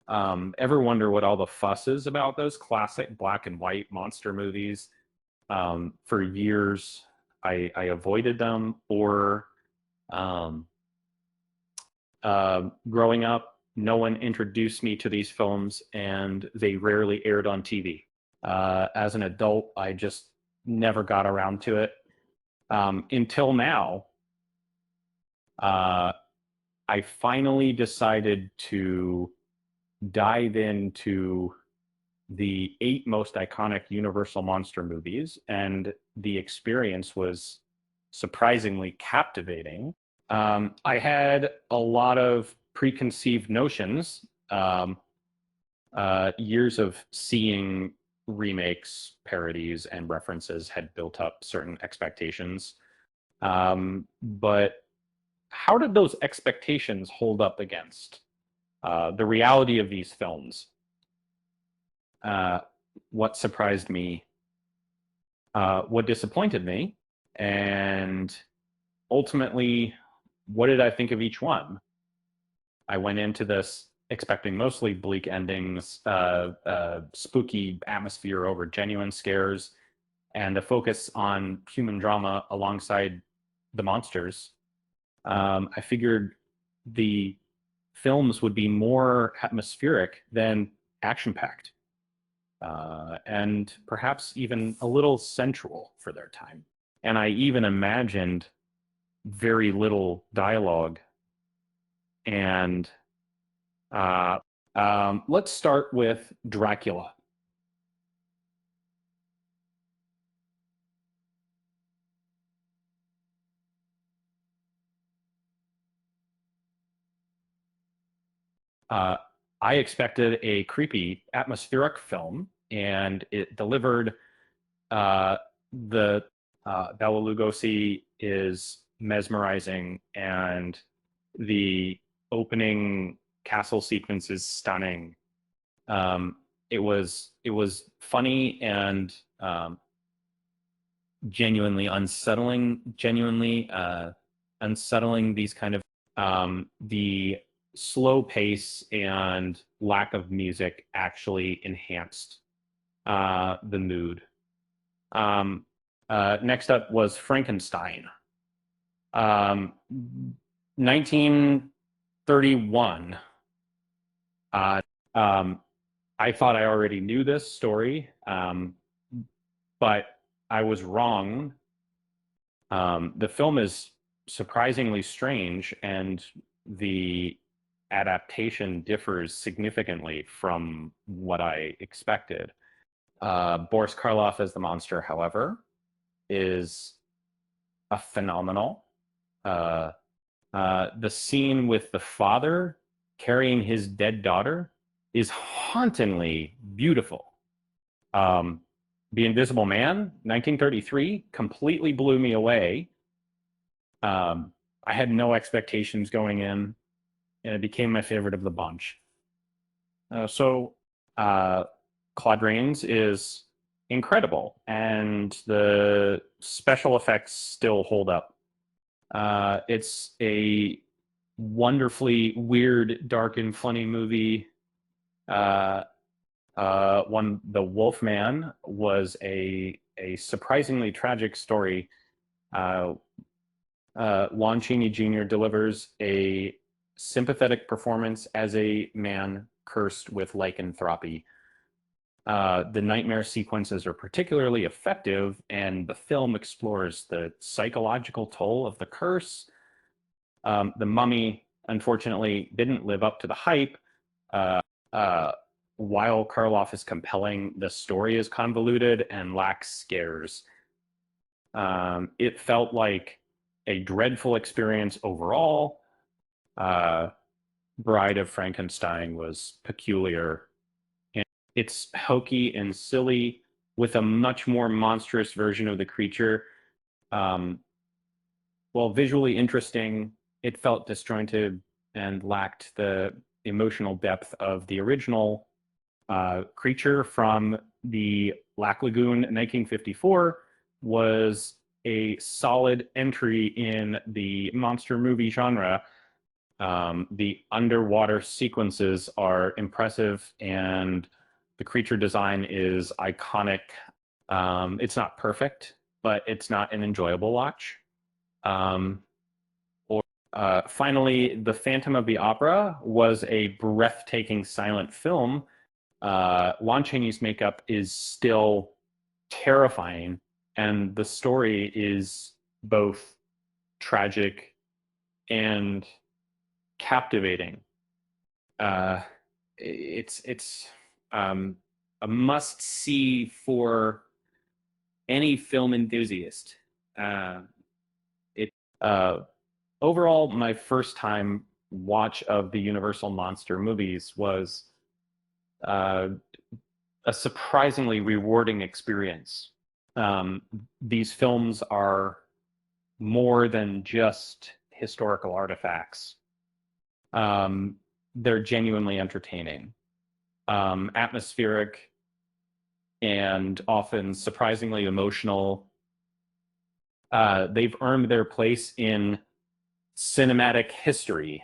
Ever wonder what all the fuss is about those classic black and white monster movies? For years, I avoided them, or um, growing up, no one introduced me to these films, and they rarely aired on TV. As an adult, I just never got around to it until now. Uh, I finally decided to dive into the eight most iconic Universal monster movies, and the experience was surprisingly captivating. I had a lot of preconceived notions, years of seeing remakes, parodies, and references had built up certain expectations. But how did those expectations hold up against the reality of these films? Uh, what surprised me, what disappointed me, and ultimately, what did I think of each one? I went into this expecting mostly bleak endings, spooky atmosphere over genuine scares, and a focus on human drama alongside the monsters. I figured the films would be more atmospheric than action packed, and perhaps even a little sensual for their time. And I even imagined very little dialogue. And let's start with Dracula. Uh, I expected a creepy, atmospheric film, and it delivered. Uh, the Bela Lugosi is mesmerizing, and the opening castle sequence is stunning. Um, it was funny and genuinely unsettling. These kind of the slow pace and lack of music actually enhanced the mood. Um, Next up was Frankenstein. Um, 1931. Uh, um, I thought I already knew this story, but I was wrong. The film is surprisingly strange, and the adaptation differs significantly from what I expected. Boris Karloff as the monster, however, is a phenomenal. Uh, the scene with the father carrying his dead daughter is hauntingly beautiful. Um, the Invisible Man, 1933, completely blew me away. Um, I had no expectations going in, and it became my favorite of the bunch. So, uh, Claude Rains is incredible, and the special effects still hold up. It's a wonderfully weird, dark, and funny movie. Uh, One, The Wolf Man was a surprisingly tragic story. Uh, Lon Chaney Jr. delivers a sympathetic performance as a man cursed with lycanthropy. The nightmare sequences are particularly effective, and the film explores the psychological toll of the curse. The Mummy, unfortunately, didn't live up to the hype. Uh, uh, while Karloff is compelling, the story is convoluted and lacks scares. It felt like a dreadful experience overall. Uh, Bride of Frankenstein was peculiar. And it's hokey and silly with a much more monstrous version of the creature. Um, while visually interesting, it felt disjointed and lacked the emotional depth of the original creature from the Black Lagoon 1954 was a solid entry in the monster movie genre. The underwater sequences are impressive, and the creature design is iconic. It's not perfect, but it's not an enjoyable watch. Um, Finally, The Phantom of the Opera was a breathtaking silent film. Lon Chaney's makeup is still terrifying, and the story is both tragic and captivating. Uh, it's a must see for any film enthusiast. Uh, it uh, Overall, my first time watch of the Universal monster movies was uh, a surprisingly rewarding experience. Um, these films are more than just historical artifacts. Um, they're genuinely entertaining, atmospheric, and often surprisingly emotional. They've earned their place in cinematic history,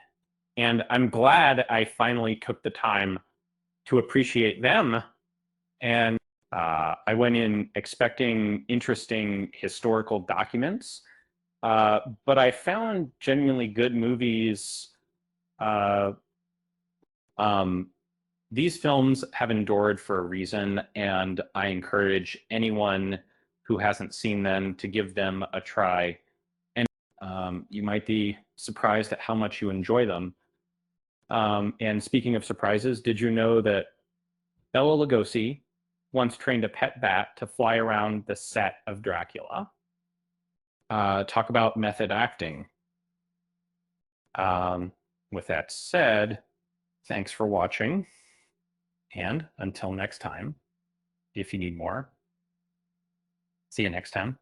and I'm glad I finally took the time to appreciate them. And I went in expecting interesting historical documents, but I found genuinely good movies. Uh, um, these films have endured for a reason, and I encourage anyone who hasn't seen them to give them a try. And you might be surprised at how much you enjoy them. And speaking of surprises, did you know that Bela Lugosi once trained a pet bat to fly around the set of Dracula? Talk about method acting. Um, with that said, thanks for watching. And until next time, if you need more, see you next time.